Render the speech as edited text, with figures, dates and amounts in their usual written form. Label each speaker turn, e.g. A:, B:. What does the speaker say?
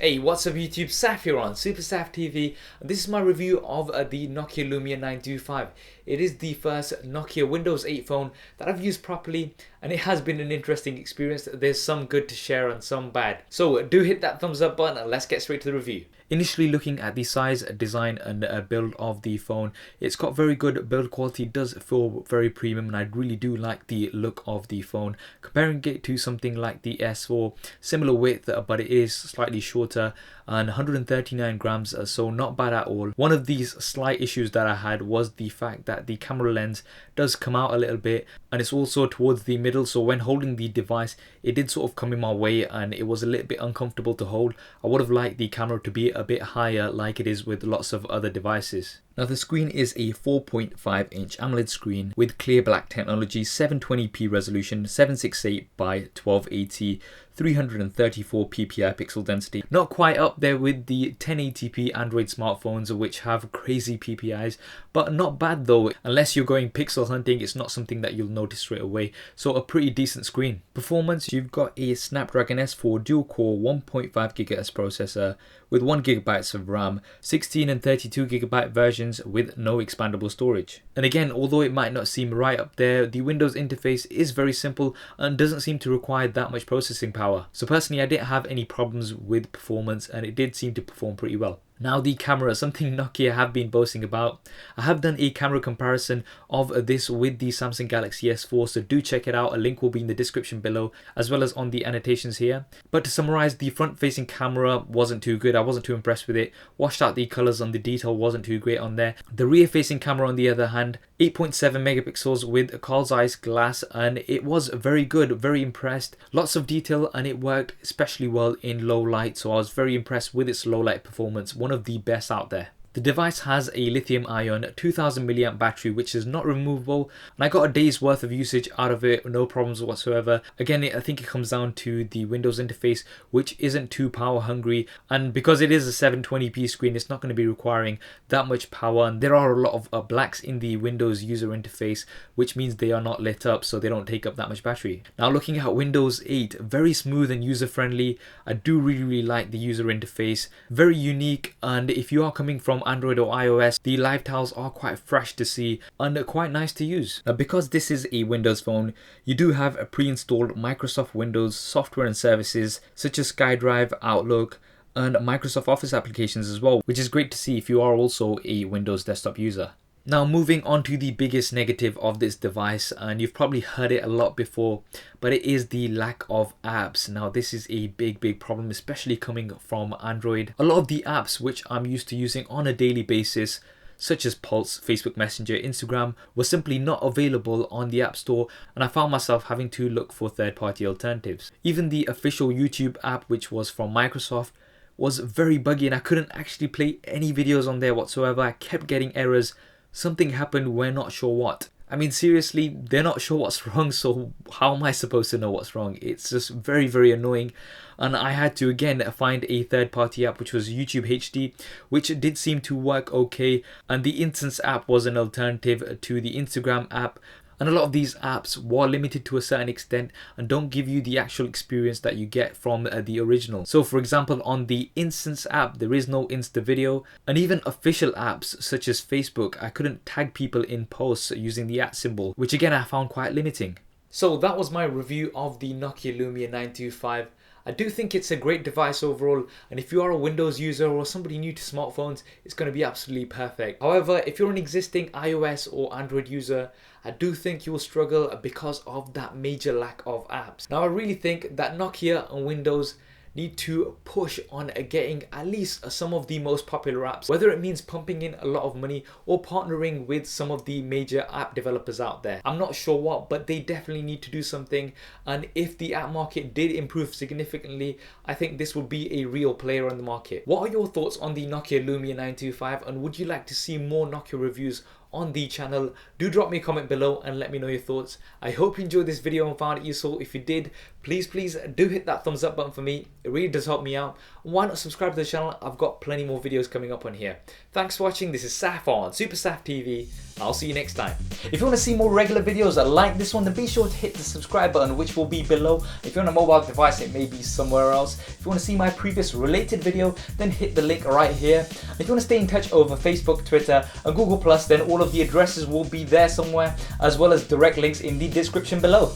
A: Hey, what's up YouTube? Saf here on Super Saf TV, and this is my review of the Nokia Lumia 925. It is the first Nokia Windows 8 phone that I've used properly, and it has been an interesting experience. There's some good to share and some bad. So do hit that thumbs up button and let's get straight to the review. Initially looking at the size, design and build of the phone, it's got very good build quality. It does feel very premium and I really do like the look of the phone. Comparing it to something like the S4, similar width but it is slightly shorter and 139 grams, so not bad at all. One of these slight issues that I had was the fact that the camera lens does come out a little bit and it's also towards the middle, so when holding the device it did sort of come in my way and it was a little bit uncomfortable to hold. I would have liked the camera to be a bit higher like it is with lots of other devices. Now the screen is a 4.5 inch AMOLED screen with clear black technology, 720p resolution, 768 by 1280, 334 ppi pixel density. Not quite up there with the 1080p Android smartphones which have crazy PPIs, but not bad though. Unless you're going pixel hunting, it's not something that you'll notice straight away. So a pretty decent screen. Performance, you've got a Snapdragon S4 Dual-core 1.5 GHz processor with 1 GB of RAM, 16 and 32 GB versions with no expandable storage. And again, although it might not seem right up there, the Windows interface is very simple and doesn't seem to require that much processing power. So personally, I didn't have any problems with performance and it did seem to perform pretty well. Now the camera, something Nokia have been boasting about. I have done a camera comparison of this with the Samsung Galaxy S4, so do check it out. A link will be in the description below as well as on the annotations here. But to summarize, the front facing camera wasn't too good. I wasn't too impressed with it. Washed out the colors on the detail wasn't too great on there. The rear facing camera on the other hand, 8.7 megapixels with Carl Zeiss glass, and it was very good, very impressed. Lots of detail and it worked especially well in low light, so I was very impressed with its low light performance. One of the best out there. The device has a lithium-ion 2000 mAh battery which is not removable, and I got a day's worth of usage out of it, no problems whatsoever. Again, I think it comes down to the Windows interface which isn't too power hungry, and because it is a 720p screen it's not going to be requiring that much power, and there are a lot of blacks in the Windows user interface which means they are not lit up, so they don't take up that much battery. Now looking at Windows 8, very smooth and user friendly. I do really like the user interface, very unique, and if you are coming from Android or iOS, the live tiles are quite fresh to see and quite nice to use. Now because this is a Windows phone, you do have a pre-installed Microsoft Windows software and services such as SkyDrive, Outlook and Microsoft Office applications as well, which is great to see if you are also a Windows desktop user. Now moving on to the biggest negative of this device, and you've probably heard it a lot before, but it is the lack of apps. Now this is a big problem, especially coming from Android. A lot of the apps which I'm used to using on a daily basis, such as Pulse, Facebook Messenger, Instagram, were simply not available on the App Store, and I found myself having to look for third-party alternatives. Even the official YouTube app, which was from Microsoft, was very buggy and I couldn't actually play any videos on there whatsoever. I kept getting errors. Something happened, we're not sure what. I mean seriously, they're not sure what's wrong, so how am I supposed to know what's wrong? It's just very annoying, and I had to again find a third-party app which was YouTube HD, which did seem to work okay, and the Instance app was an alternative to the Instagram app. And a lot of these apps were limited to a certain extent and don't give you the actual experience that you get from the original. So for example, on the Instance app, there is no Insta video, and even official apps such as Facebook, I couldn't tag people in posts using the @ symbol, which again I found quite limiting. So that was my review of the Nokia Lumia 925. I do think it's a great device overall, and if you are a Windows user or somebody new to smartphones, it's going to be absolutely perfect. However, if you're an existing iOS or Android user, I do think you will struggle because of that major lack of apps. Now I really think that Nokia and Windows need to push on getting at least some of the most popular apps, whether it means pumping in a lot of money or partnering with some of the major app developers out there. I'm not sure what, but they definitely need to do something, and if the app market did improve significantly, I think this would be a real player on the market. What are your thoughts on the Nokia Lumia 925, and would you like to see more Nokia reviews on the channel. Do drop me a comment below and let me know your thoughts. I hope you enjoyed this video and found it useful. If you did, please do hit that thumbs up button for me. It really does help me out. Why not subscribe to the channel? I've got plenty more videos coming up on here. Thanks for watching. This is Saf on Super Saf TV. I'll see you next time. If you want to see more regular videos like this one, then be sure to hit the subscribe button, which will be below. If you're on a mobile device, it may be somewhere else. If you want to see my previous related video, then hit the link right here. If you want to stay in touch over Facebook, Twitter and Google+, then all of the addresses will be there somewhere, as well as direct links in the description below.